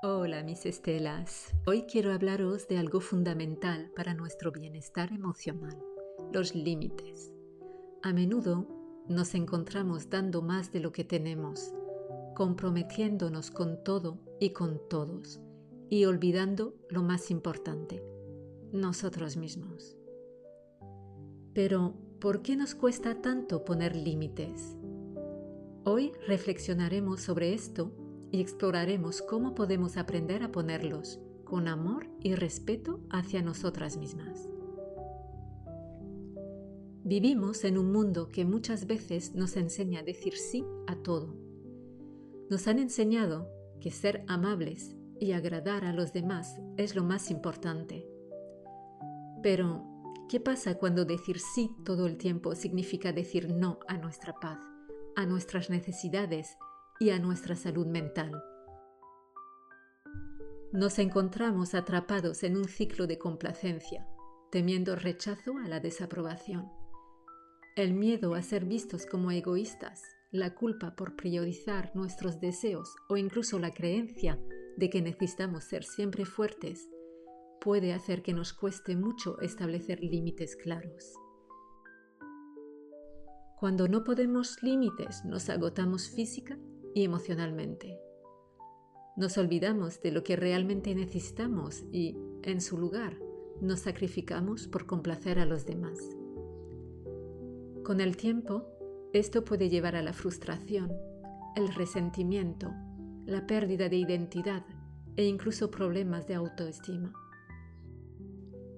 Hola mis estelas, hoy quiero hablaros de algo fundamental para nuestro bienestar emocional, los límites. A menudo nos encontramos dando más de lo que tenemos, comprometiéndonos con todo y con todos, y olvidando lo más importante, nosotros mismos. Pero, ¿por qué nos cuesta tanto poner límites? Hoy reflexionaremos sobre esto y exploraremos cómo podemos aprender a ponerlos con amor y respeto hacia nosotras mismas. Vivimos en un mundo que muchas veces nos enseña a decir sí a todo. Nos han enseñado que ser amables y agradar a los demás es lo más importante. Pero, ¿qué pasa cuando decir sí todo el tiempo significa decir no a nuestra paz, a nuestras necesidades y a nuestra salud mental? Nos encontramos atrapados en un ciclo de complacencia, temiendo rechazo a la desaprobación. El miedo a ser vistos como egoístas, la culpa por priorizar nuestros deseos o incluso la creencia de que necesitamos ser siempre fuertes, puede hacer que nos cueste mucho establecer límites claros. Cuando no ponemos límites, nos agotamos física y emocionalmente. Nos olvidamos de lo que realmente necesitamos y, en su lugar, nos sacrificamos por complacer a los demás. Con el tiempo, esto puede llevar a la frustración, el resentimiento, la pérdida de identidad e incluso problemas de autoestima.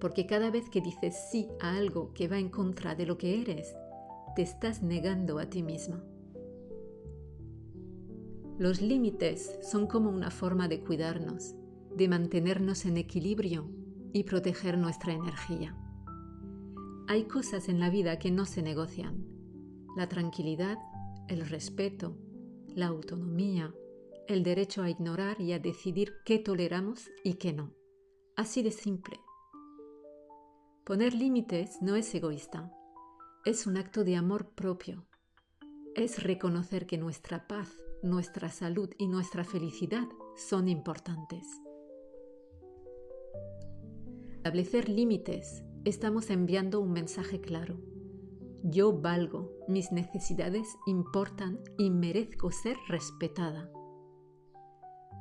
Porque cada vez que dices sí a algo que va en contra de lo que eres, te estás negando a ti misma. Los límites son como una forma de cuidarnos, de mantenernos en equilibrio y proteger nuestra energía. Hay cosas en la vida que no se negocian: la tranquilidad, el respeto, la autonomía, el derecho a ignorar y a decidir qué toleramos y qué no. Así de simple. Poner límites no es egoísta, es un acto de amor propio. Es reconocer que nuestra paz, nuestra salud y nuestra felicidad son importantes. Al establecer límites, estamos enviando un mensaje claro. Yo valgo, mis necesidades importan y merezco ser respetada.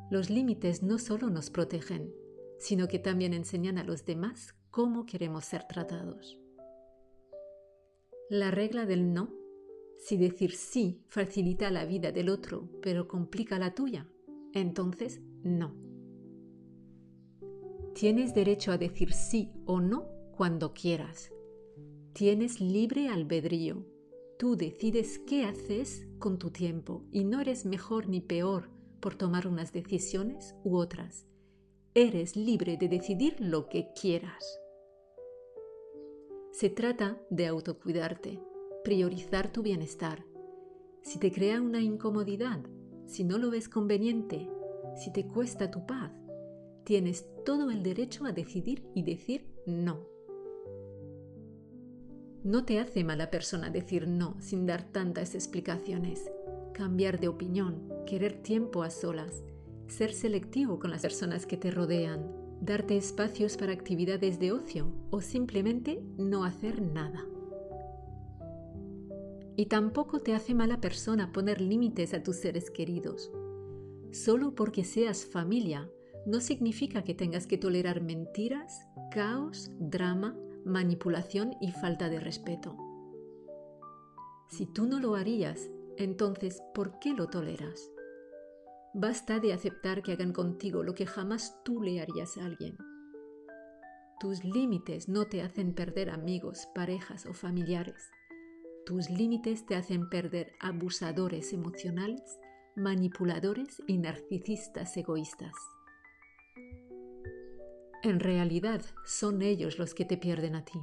Los límites no solo nos protegen, sino que también enseñan a los demás cómo queremos ser tratados. La regla del no. Si decir sí facilita la vida del otro, pero complica la tuya, entonces no. Tienes derecho a decir sí o no cuando quieras. Tienes libre albedrío. Tú decides qué haces con tu tiempo y no eres mejor ni peor por tomar unas decisiones u otras. Eres libre de decidir lo que quieras. Se trata de autocuidarte, priorizar tu bienestar. Si te crea una incomodidad, si no lo ves conveniente, si te cuesta tu paz, tienes todo el derecho a decidir y decir no. No te hace mala persona decir no sin dar tantas explicaciones, cambiar de opinión, querer tiempo a solas, ser selectivo con las personas que te rodean, darte espacios para actividades de ocio o simplemente no hacer nada. Y tampoco te hace mala persona poner límites a tus seres queridos. Solo porque seas familia no significa que tengas que tolerar mentiras, caos, drama, manipulación y falta de respeto. Si tú no lo harías, entonces ¿por qué lo toleras? Basta de aceptar que hagan contigo lo que jamás tú le harías a alguien. Tus límites no te hacen perder amigos, parejas o familiares. Tus límites te hacen perder abusadores emocionales, manipuladores y narcisistas egoístas. En realidad, son ellos los que te pierden a ti.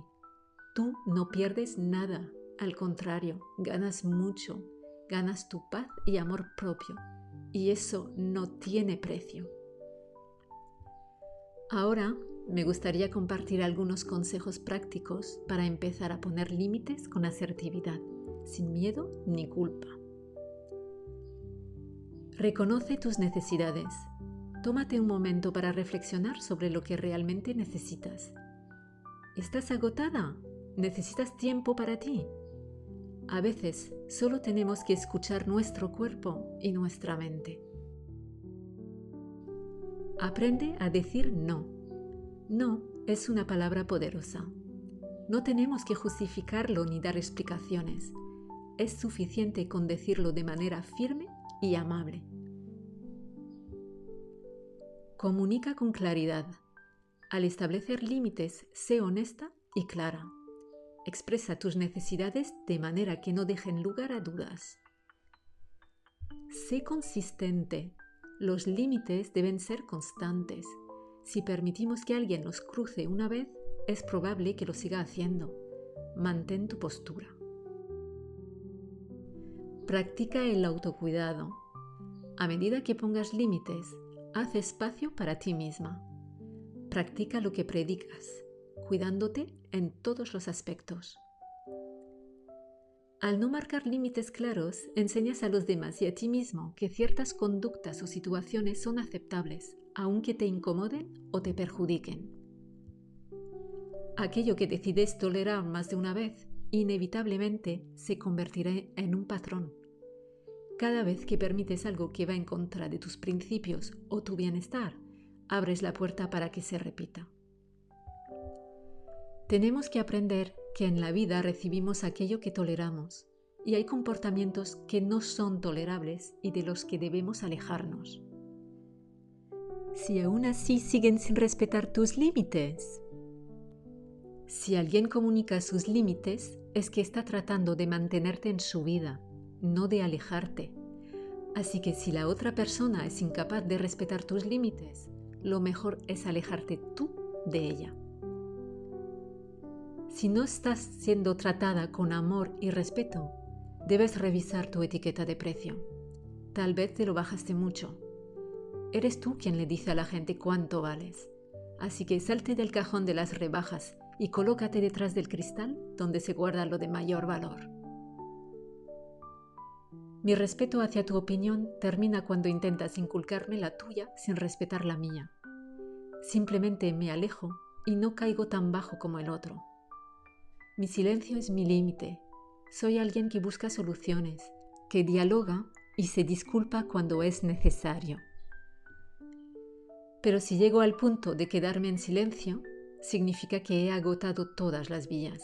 Tú no pierdes nada, al contrario, ganas mucho, ganas tu paz y amor propio, y eso no tiene precio. Ahora, me gustaría compartir algunos consejos prácticos para empezar a poner límites con asertividad, sin miedo ni culpa. Reconoce tus necesidades. Tómate un momento para reflexionar sobre lo que realmente necesitas. ¿Estás agotada? ¿Necesitas tiempo para ti? A veces solo tenemos que escuchar nuestro cuerpo y nuestra mente. Aprende a decir no. No es una palabra poderosa. No tenemos que justificarlo ni dar explicaciones. Es suficiente con decirlo de manera firme y amable. Comunica con claridad. Al establecer límites, sé honesta y clara. Expresa tus necesidades de manera que no dejen lugar a dudas. Sé consistente. Los límites deben ser constantes. Si permitimos que alguien los cruce una vez, es probable que lo siga haciendo. Mantén tu postura. Practica el autocuidado. A medida que pongas límites, haz espacio para ti misma. Practica lo que predicas, cuidándote en todos los aspectos. Al no marcar límites claros, enseñas a los demás y a ti mismo que ciertas conductas o situaciones son aceptables, aunque te incomoden o te perjudiquen. Aquello que decides tolerar más de una vez, inevitablemente se convertirá en un patrón. Cada vez que permites algo que va en contra de tus principios o tu bienestar, abres la puerta para que se repita. Tenemos que aprender que en la vida recibimos aquello que toleramos y hay comportamientos que no son tolerables y de los que debemos alejarnos. Si aún así siguen sin respetar tus límites. Si alguien comunica sus límites, es que está tratando de mantenerte en su vida, no de alejarte. Así que si la otra persona es incapaz de respetar tus límites, lo mejor es alejarte tú de ella. Si no estás siendo tratada con amor y respeto, debes revisar tu etiqueta de precio. Tal vez te lo bajaste mucho. Eres tú quien le dice a la gente cuánto vales. Así que salte del cajón de las rebajas y colócate detrás del cristal donde se guarda lo de mayor valor. Mi respeto hacia tu opinión termina cuando intentas inculcarme la tuya sin respetar la mía. Simplemente me alejo y no caigo tan bajo como el otro. Mi silencio es mi límite. Soy alguien que busca soluciones, que dialoga y se disculpa cuando es necesario. Pero si llego al punto de quedarme en silencio, significa que he agotado todas las vías.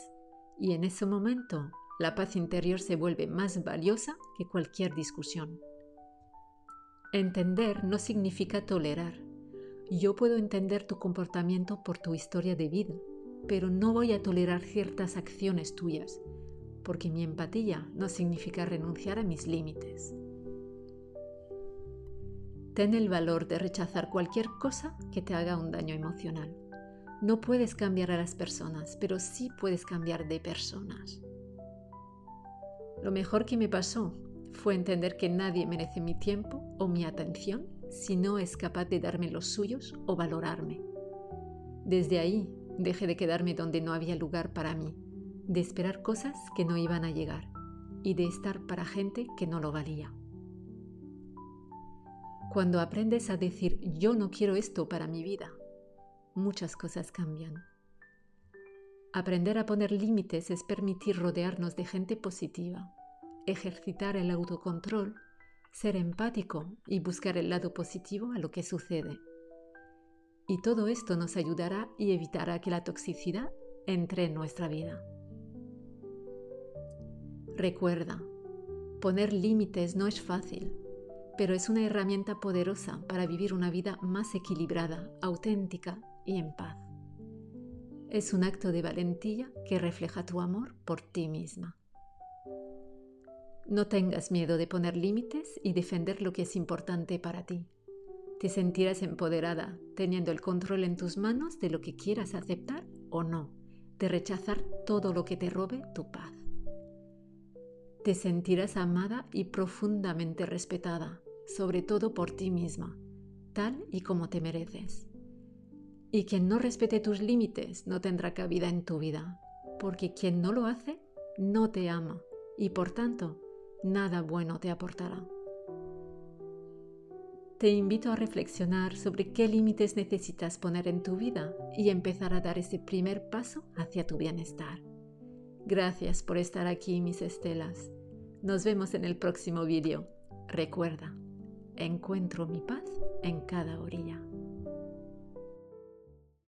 Y en ese momento, la paz interior se vuelve más valiosa que cualquier discusión. Entender no significa tolerar. Yo puedo entender tu comportamiento por tu historia de vida, pero no voy a tolerar ciertas acciones tuyas, porque mi empatía no significa renunciar a mis límites. Ten el valor de rechazar cualquier cosa que te haga un daño emocional. No puedes cambiar a las personas, pero sí puedes cambiar de personas. Lo mejor que me pasó fue entender que nadie merece mi tiempo o mi atención si no es capaz de darme los suyos o valorarme. Desde ahí dejé de quedarme donde no había lugar para mí, de esperar cosas que no iban a llegar y de estar para gente que no lo valía. Cuando aprendes a decir yo no quiero esto para mi vida, muchas cosas cambian. Aprender a poner límites es permitir rodearnos de gente positiva, ejercitar el autocontrol, ser empático y buscar el lado positivo a lo que sucede. Y todo esto nos ayudará y evitará que la toxicidad entre en nuestra vida. Recuerda, poner límites no es fácil, pero es una herramienta poderosa para vivir una vida más equilibrada, auténtica y en paz. Es un acto de valentía que refleja tu amor por ti misma. No tengas miedo de poner límites y defender lo que es importante para ti. Te sentirás empoderada, teniendo el control en tus manos de lo que quieras aceptar o no, de rechazar todo lo que te robe tu paz. Te sentirás amada y profundamente respetada, sobre todo por ti misma, tal y como te mereces. Y quien no respete tus límites no tendrá cabida en tu vida, porque quien no lo hace no te ama y por tanto nada bueno te aportará. Te invito a reflexionar sobre qué límites necesitas poner en tu vida y empezar a dar ese primer paso hacia tu bienestar. Gracias por estar aquí, mis estelas. Nos vemos en el próximo vídeo. Recuerda, encuentro mi paz en cada orilla.